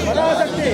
पराशक्ति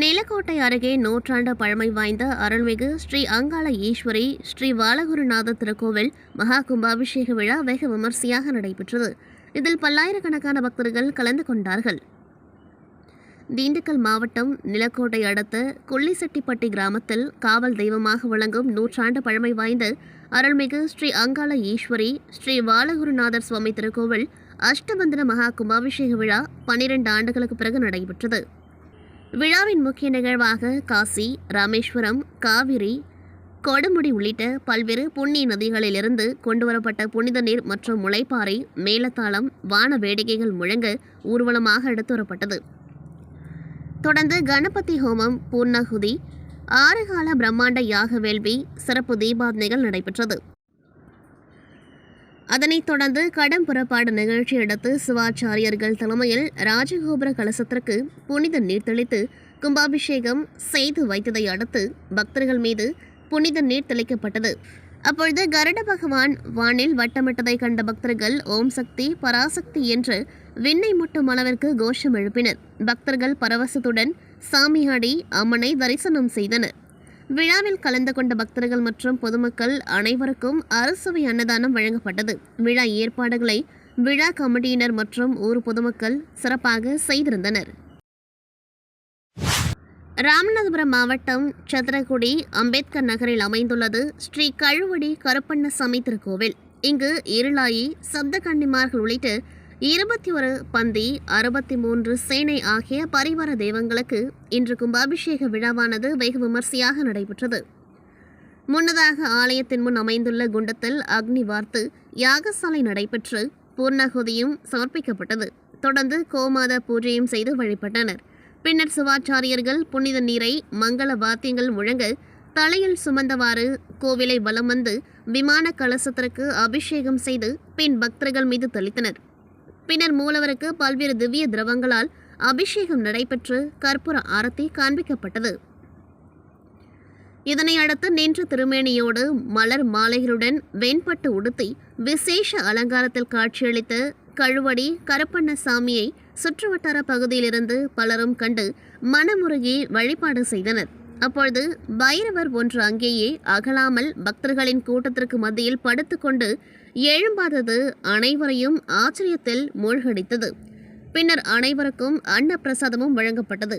நிலக்கோட்டை அருகே நூற்றாண்டு பழமை வாய்ந்த அருள்மிகு ஸ்ரீ அங்காள ஈஸ்வரி ஸ்ரீ பாலகுருநாத திருக்கோவில் மகா கும்பாபிஷேக விழா வெகு விமர்சையாக நடைபெற்றது. இதில் பல்லாயிரக்கணக்கான பக்தர்கள் கலந்து கொண்டார்கள். திண்டுக்கல் மாவட்டம் நிலக்கோட்டை அடுத்த கொல்லிசெட்டிப்பட்டி கிராமத்தில் காவல் தெய்வமாக விளங்கும் நூற்றாண்டு பழமை வாய்ந்த அருள்மிகு ஸ்ரீ அங்காள ஈஸ்வரி ஸ்ரீ பாலகுருநாதர் சுவாமி திருக்கோவில் அஷ்டபந்தன மகா கும்பாபிஷேக விழா 12 ஆண்டுகளுக்கு பிறகு நடைபெற்றது. விழாவின் முக்கிய நிகழ்வாக காசி, ராமேஸ்வரம், காவிரி, கொடுமுடி உள்ளிட்ட பல்வேறு புண்ணிய நதிகளிலிருந்து கொண்டுவரப்பட்ட புனித நீர் மற்றும் முளைப்பாறை, மேளதாளம், வான வேடிக்கைகள் முழங்க ஊர்வலமாக எடுத்து வரப்பட்டது. தொடர்ந்து கணபதி ஹோமம், பூர்ணாகுதி, 6 கால பிரம்மாண்ட யாக வேள்வி, சிறப்பு தீபாரதனைகள் நடைபெற்றது. அதனைத் தொடர்ந்து கடம் புறப்பாடு நிகழ்ச்சி எடுத்து சிவாச்சாரியர்கள் தலைமையில் ராஜகோபுர கலசத்திற்கு புனித நீர் தெளித்து கும்பாபிஷேகம் செய்து வைத்ததை அடுத்து பக்தர்கள் மீது புனித நீர் தெளிக்கப்பட்டது. அப்பொழுது கருட பகவான் வானில் வட்டமிட்டதை கண்ட பக்தர்கள் ஓம் சக்தி பராசக்தி என்று விண்ணை முட்டும் அளவிற்கு கோஷம் எழுப்பினர். பக்தர்கள் பரவசத்துடன் சாமியாடி அம்மனை தரிசனம் செய்தனர். விழாவில் கலந்து கொண்ட பக்தர்கள் மற்றும் பொதுமக்கள் அனைவருக்கும் அறுசுவை அன்னதானம் வழங்கப்பட்டது. விழா ஏற்பாடுகளை விழா கமிட்டியினர் மற்றும் ஊர் பொதுமக்கள் சிறப்பாக செய்திருந்தனர். ராமநாதபுரம் மாவட்டம் சத்திரகுடி அம்பேத்கர் நகரில் அமைந்துள்ளது ஸ்ரீ கழுவடி கருப்பண்ணசாமி திருக்கோவில். இங்கு இருளாயி, சப்தகன்னிமார்கள் உள்ளிட்ட 21 பந்தி, 63 சேனை ஆகிய பரிவார தெய்வங்களுக்கு இன்று கும்பாபிஷேக விழாவானது வெகு விமர்சையாக நடைபெற்றது. முன்னதாக ஆலயத்தின் முன் அமைந்துள்ள குண்டத்தில் அக்னி வார்த்து யாகசாலை நடைபெற்று பூர்ணாகுதியும் சமர்ப்பிக்கப்பட்டது. தொடர்ந்து கோமாத பூஜையும் செய்து வழிபட்டனர். பின்னர் சிவாச்சாரியர்கள் புனித நீரை மங்கள வாத்தியங்கள் முழங்க தலையில் சுமந்தவாறு கோவிலை வலம் வந்து விமான கலசத்திற்கு அபிஷேகம் செய்து பின் பக்தர்கள் மீது தெளித்தனர். பின்னர் மூலவருக்கு பல்வேறு திவ்ய திரவங்களால் அபிஷேகம் நடைபெற்று கற்பூர ஆரத்தி காண்பிக்கப்பட்டது. இதனை அடுத்து நின்ற திருமேனியோடு மலர் மாலைகளுடன் வெண்பட்டு உடுத்தி விசேஷ அலங்காரத்தில் காட்சியளித்த கழுவடி கருப்பண்ணசாமியை சுற்றுவட்டார பகுதியிலிருந்து பலரும் கண்டு மனமுருகி வழிபாடு செய்தனர். அப்பொழுது பைரவர் ஒன்று அங்கேயே அகலாமல் பக்தர்களின் கூட்டத்திற்கு மத்தியில் படுத்துக்கொண்டு எழும்பாதது அனைவரையும் ஆச்சரியத்தில் மூழ்கடித்தது. பின்னர் அனைவருக்கும் அன்னப்பிரசாதமும் வழங்கப்பட்டது.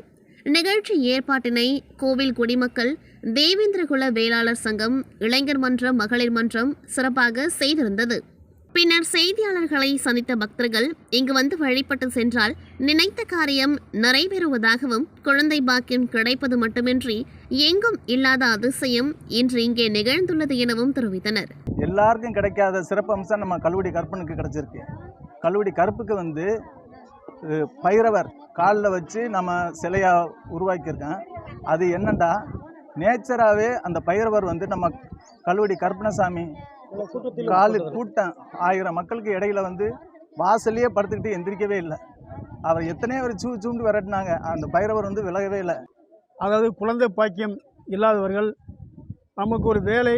நிகழ்ச்சி ஏற்பாட்டினை கோவில் குடிமக்கள், தேவேந்திரகுல வேளாளர் சங்கம், இளைஞர் மன்றம், மகளிர் மன்றம் சிறப்பாக செய்திருந்தது. பின்னர் செய்தியாளர்களை சந்தித்த பக்தர்கள் இங்கு வந்து வழிபட்டு சென்றால் நினைத்த காரியம் நிறைவேறுவதாகவும் குழந்தை பாக்கியம் கிடைப்பது மட்டுமின்றி எங்கும் இல்லாத அதிசயம் இன்று இங்கே நிகழ்ந்துள்ளது எனவும் தெரிவித்தனர். எல்லாருக்கும் கிடைக்காத சிறப்பு அம்சம் நம்ம கல்லுவடி கற்பனுக்கு கிடச்சிருக்கு. கல்லுவடி கருப்புக்கு பைரவர் காலில் வச்சு நம்ம சிலையாக உருவாக்கியிருக்கேன். அது என்னண்டா, நேச்சராகவே அந்த பைரவர் நம்ம கல்லுவடி கருப்பணசாமி கூட்டம் 1000 மக்களுக்கு இடையில வாசல்லையே படுத்துக்கிட்டு எந்திரிக்கவே இல்லை. அவர் எத்தனையோ பேர் சூண்டு விரட்டினாங்க, அந்த பைரவர் விலகவே இல்லை. அதாவது குழந்தை பாக்கியம் இல்லாதவர்கள் நமக்கு ஒரு வேலை,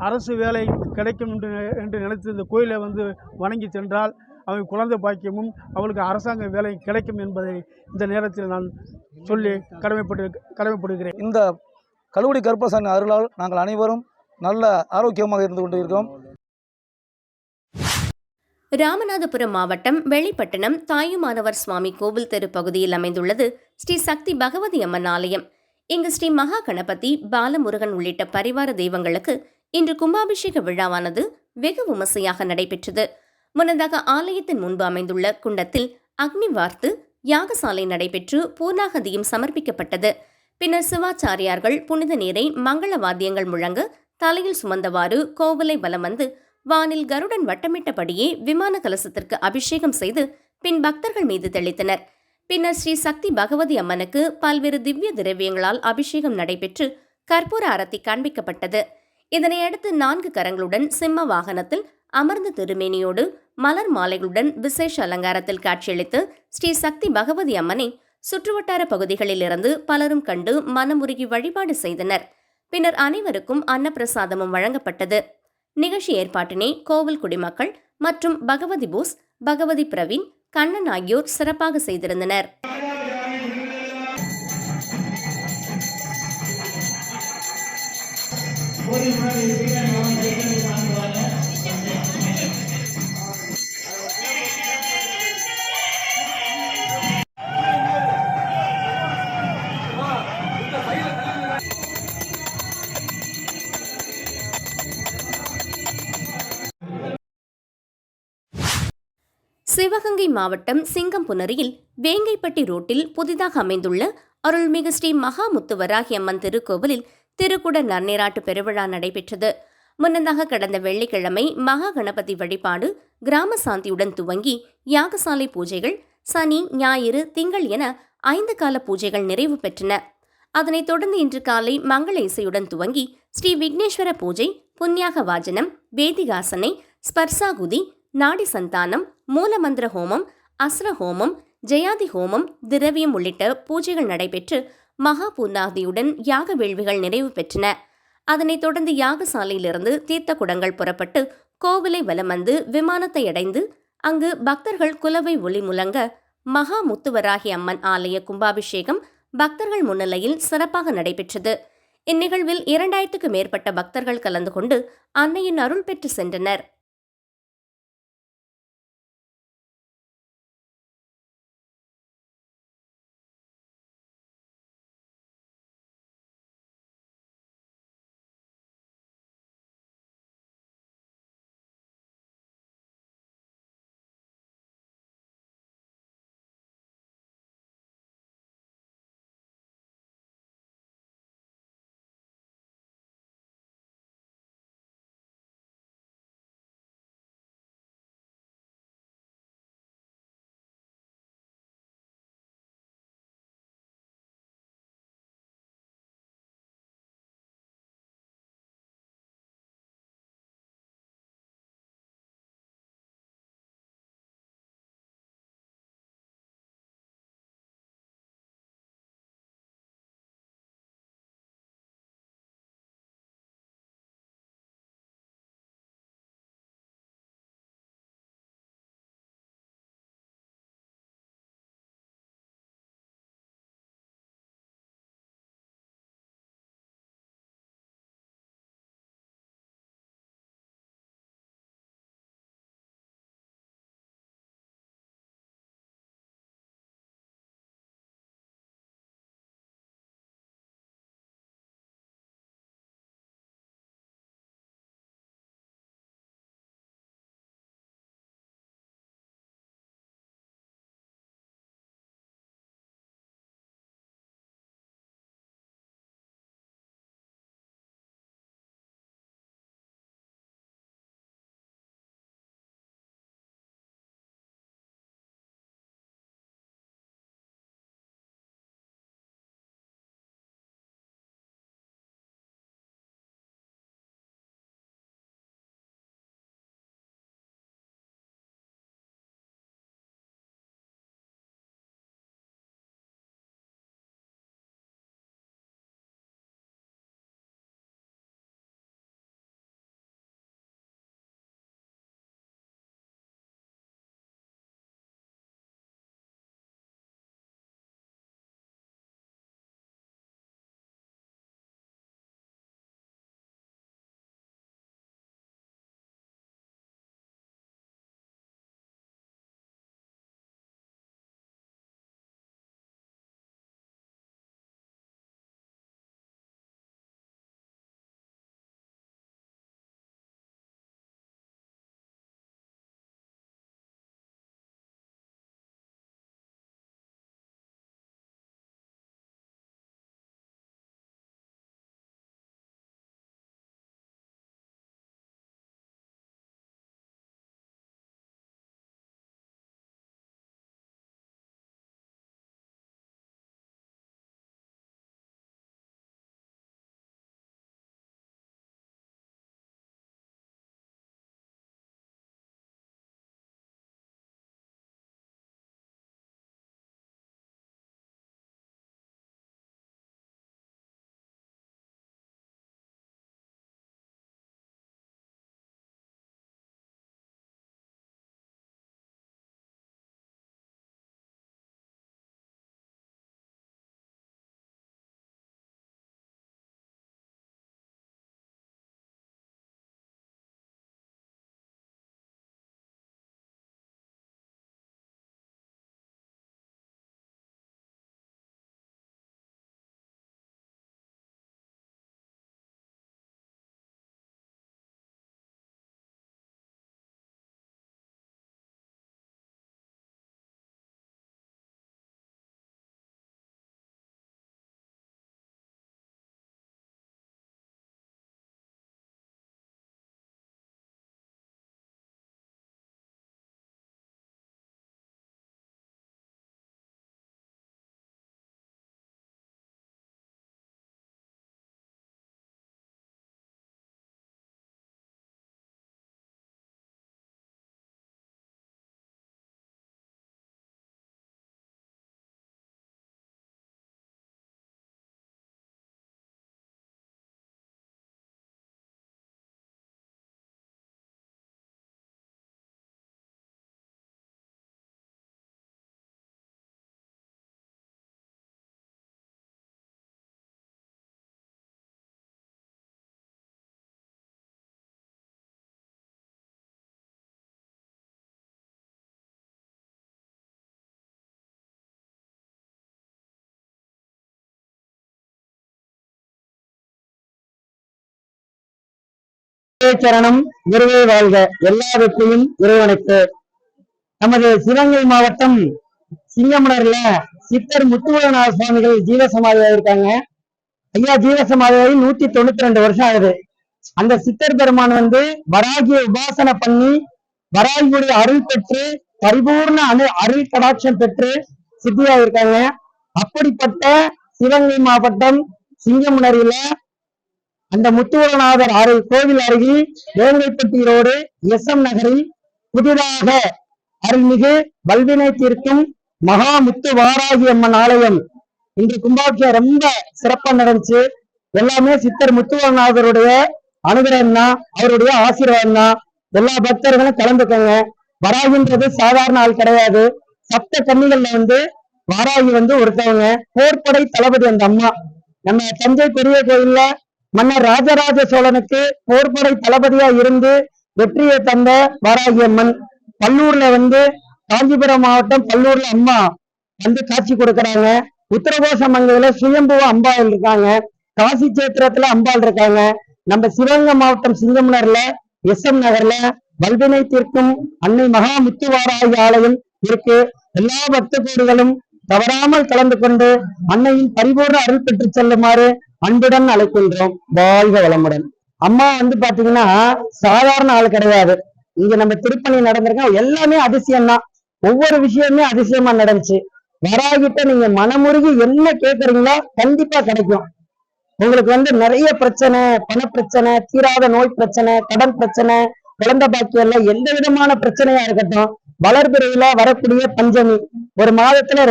அரசு வேலை கிடைக்கும் என்று நினைத்து இந்த கோயிலை வணங்கி சென்றால் அவங்க குழந்தை பாக்கியமும் அவளுக்கு அரசாங்க வேலை கிடைக்கும் என்பதை இந்த நேரத்தில் நான் சொல்லி கடமைப்படுகிறேன். இந்த கல்லுவடி கருப்பசாமி அருளால் நாங்கள் அனைவரும் நல்ல ஆரோக்கியமாக இருந்து கொண்டு இருக்கிறோம். ராமநாதபுரம் மாவட்டம் வெள்ளிப்பட்டினம் தாயுமானவர் சுவாமி கோவில் தெரு பகுதியில் அமைந்துள்ளது ஸ்ரீ சக்தி பகவதி அம்மன் ஆலயம். இங்கு ஸ்ரீ மகா கணபதி, பாலமுருகன் உள்ளிட்ட பரிவார தெய்வங்களுக்கு இன்று கும்பாபிஷேக விழாவானது வெகு விமர்சையாக நடைபெற்றது. முன்னதாக ஆலயத்தின் முன்பு அமைந்துள்ள குண்டத்தில் அக்னி வார்த்து யாகசாலை நடைபெற்று பூர்ணாகதியும் சமர்ப்பிக்கப்பட்டது. பின்னர் சிவாச்சாரியார்கள் புனித நீரை மங்கள வாத்தியங்கள் முழங்க தலையில் சுமந்தவாறு கோவிலை வலம் வந்து வானில் கருடன் வட்டமிட்டபடியே விமான கலசத்திற்கு அபிஷேகம் செய்து பின் பக்தர்கள் மீது தெளித்தனர். பின்னர் ஸ்ரீ சக்தி பகவதி அம்மனுக்கு பல்வேறு திவ்ய திரவியங்களால் அபிஷேகம் நடைபெற்று கற்பூர அரத்தி காண்பிக்கப்பட்டது. இதனையடுத்து 4 கரங்களுடன் சிம்ம வாகனத்தில் அமர்ந்த திருமேனியோடு மலர் மாலைகளுடன் விசேஷ அலங்காரத்தில் காட்சியளித்து ஸ்ரீ சக்தி பகவதி அம்மனை சுற்றுவட்டார பகுதிகளில் இருந்து பலரும் கண்டு மனமுருகி வழிபாடு செய்தனர். பின்னர் அனைவருக்கும் அன்னப்பிரசாதமும் வழங்கப்பட்டது. நிகழ்ச்சி ஏற்பாட்டினை கோவில் குடிமக்கள் மற்றும் பகவதி போஸ், பகவதி பிரவீன், கண்ணன் ஆகியோர் சிறப்பாக செய்திருந்தனர். சிவகங்கை மாவட்டம் சிங்கம்புணரியில் வேங்கைப்பட்டி ரோட்டில் புதிதாக அமைந்துள்ள அருள்மிகு ஸ்ரீ மகாமுத்துவராகி அம்மன் திருக்கோவிலில் திருக்குட நன்னீராட்டு பெருவிழா நடைபெற்றது. முன்னதாக கடந்த வெள்ளிக்கிழமை மகா கணபதி வழிபாடு கிராம சாந்தியுடன் துவங்கி யாகசாலை பூஜைகள் சனி, ஞாயிறு, திங்கள் என 5 கால பூஜைகள் நிறைவு பெற்றன. அதனைத் தொடர்ந்து இன்று காலை மங்கள இசையுடன் துவங்கி ஸ்ரீ விக்னேஸ்வர பூஜை, புண்ணியாக வாஜனம், வேதிகாசனை, ஸ்பர்சாகுதி, நாடி சந்தானம், மூலமந்திர ஹோமம், அஸ்ர ஹோமம், ஜெயாதி ஹோமம், திரவியம் உள்ளிட்ட பூஜைகள் நடைபெற்று மகா பூர்ணாதியுடன் யாக வேள்விகள் நிறைவு பெற்றன. அதனைத் தொடர்ந்து யாகசாலையிலிருந்து தீர்த்த குடங்கள் புறப்பட்டு கோவிலை வலம் வந்து விமானத்தை அடைந்து அங்கு பக்தர்கள் குலவை ஒளி முழங்க மகா முத்துவராகி அம்மன் ஆலய கும்பாபிஷேகம் பக்தர்கள் முன்னிலையில் சிறப்பாக நடைபெற்றது. இந்நிகழ்வில் 2000க்கும் மேற்பட்ட பக்தர்கள் கலந்து கொண்டு அன்னையின் அருள் பெற்று சென்றனர். சரணம், குருவே வாழ்க. எல்லா வெற்றியும் இறைவனுக்கு. நமது சிவகங்கை மாவட்டம் சிங்கமனர்ல சித்தர் முத்துவரநாத சுவாமிகள் ஜீவசமாதி இருக்காங்க. ஐயா ஜீவசமாதி 192 வருஷம் ஆகுது. அந்த சித்தர் பெருமான் வராகிய உபாசனை பண்ணி வராகியுடைய அருள் பெற்று பரிபூர்ண அருள் கடாட்சம் பெற்று சித்தியா இருக்காங்க. அப்படிப்பட்ட சிவகங்கை மாவட்டம் சிங்கமுனரில அந்த முத்துவரநாதர் கோவில் அருகில் வேங்கைப்பட்டி ரோடு SM நகரில் புதிதாக அருள்மிகு வல்வினை தீர்க்கும் மகா முத்து வாராகி அம்மன் ஆலயம் இன்று கும்பாபிஷேகம் ரொம்ப சிறப்பா நடந்துச்சு. எல்லாமே சித்தர் முத்துவரநாதருடைய அனுகிரகம் தான், அவருடைய ஆசீர்வாதம் தான். எல்லா பக்தர்களும் கலந்துக்கோங்க. வராகின்றது சாதாரண ஆள் கிடையாது. சப்த கன்னிகள்ல வாராகி ஒருத்தவங்க. போர்ப்படை தளபதி அந்த அம்மா. நம்ம தஞ்சை பெரிய கோயில்ல மன்னர் ராஜராஜ சோழனுக்கு போர்ப்படை தளபதியா இருந்து வெற்றியை தந்த வாராகி அம்மன். பல்லூர்ல காஞ்சிபுரம் மாவட்டம் பல்லூர்ல அம்மா காட்சி கொடுக்கறாங்க. உத்தரகோச மங்கையில சுயம்புவ அம்பாள் இருக்காங்க. காசி சேத்திரத்துல அம்பாள் இருக்காங்க. நம்ம சிவகங்கை மாவட்டம் சிங்கமுனர்ல SM நகர்ல வல்வினை தீர்க்கும் அன்னை மகா முத்துவாராகி ஆலயம் இருக்கு. எல்லா பக்த கோடிகளும் தவறாமல் கலந்து கொண்டு அன்னையின் பரிபூர்ண அருள் பெற்று செல்லுமாறு அன்புடன் அழைக்கின்றோம். வாழ்க வளமுடன். அம்மா பாத்தீங்கன்னா சாதாரண ஆள் கிடையாது. இங்க நம்ம திருப்பணி நடந்திருக்கோம், எல்லாமே அதிசயம் தான். ஒவ்வொரு விஷயமே அதிசயமா நடந்துச்சு. வராகிட்ட நீங்க மனமுருகி என்ன கேட்கறீங்களோ கண்டிப்பா கிடைக்கும். உங்களுக்கு நிறைய பிரச்சனை, பண பிரச்சனை, தீராத நோய் பிரச்சனை, கடன் பிரச்சனை, குழந்தை பாக்கியம், எந்த விதமான பிரச்சனையா இருக்கட்டும், வளர்பிறையில வரக்கூடிய பஞ்சமி, ஒரு மாதத்துல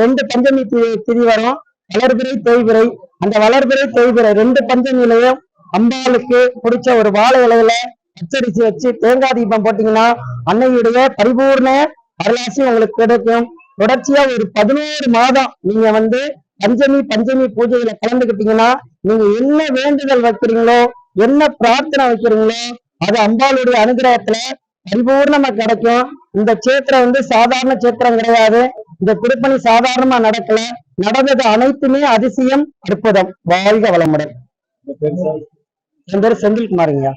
ரெண்டு பஞ்சமி திதி வரும். வளர்பிறை தேய்பிறை. அந்த வளர்பிறை தேய்பிறை 2 பஞ்சமிலையும் அம்பாளுக்கு பிடிச்ச ஒரு வாழை இலையில பச்சரிசி வச்சு தேங்காய் தீபம் போட்டீங்கன்னா அன்னையுடைய பரிபூர்ண அருளாசி உங்களுக்கு கிடைக்கும். தொடர்ச்சியா ஒரு 11 மாதம் நீங்க பஞ்சமி பூஜையில கலந்துக்கிட்டீங்கன்னா நீங்க என்ன வேண்டுதல் வைக்கிறீங்களோ, என்ன பிரார்த்தனை வைக்கிறீங்களோ அது அம்பாளுடைய அனுகிரகத்துல பரிபூர்ணமா கிடைக்கும். இந்த சேத்திரம் சாதாரண சேத்திரம் கிடையாது. இந்த திருப்பணி சாதாரணமா நடக்கல. நடந்தது அனைத்துமே அதிசயம், அற்புதம். வாழ்க வளமுடன். என் பேரு செந்தில்குமாருங்க.